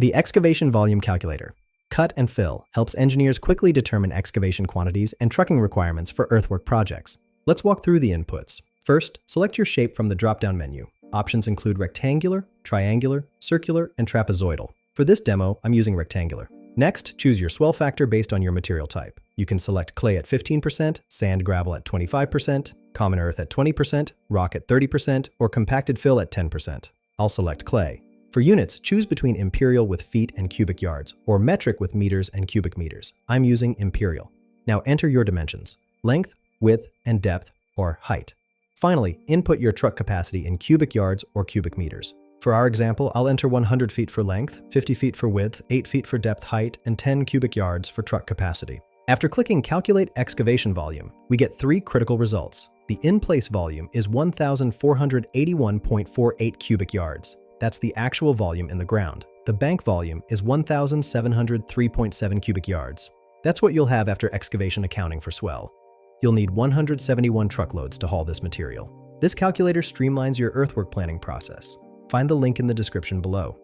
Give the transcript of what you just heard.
The Excavation Volume Calculator. Cut and fill helps engineers quickly determine excavation quantities and trucking requirements for earthwork projects. Let's walk through the inputs. First, select your shape from the drop-down menu. Options include rectangular, triangular, circular, and trapezoidal. For this demo, I'm using rectangular. Next, choose your swell factor based on your material type. You can select clay at 15%, sand gravel at 25%, common earth at 20%, rock at 30%, or compacted fill at 10%. I'll select clay. For units, choose between imperial with feet and cubic yards, or metric with meters and cubic meters. I'm using imperial. Now enter your dimensions: length, width, and depth, or height. Finally, input your truck capacity in cubic yards or cubic meters. For our example, I'll enter 100 feet for length, 50 feet for width, 8 feet for depth height, and 10 cubic yards for truck capacity. After clicking Calculate Excavation Volume, we get 3 critical results. The in-place volume is 1,481.48 cubic yards. That's the actual volume in the ground. The bank volume is 1,703.7 cubic yards. That's what you'll have after excavation accounting for swell. You'll need 171 truckloads to haul this material. This calculator streamlines your earthwork planning process. Find the link in the description below.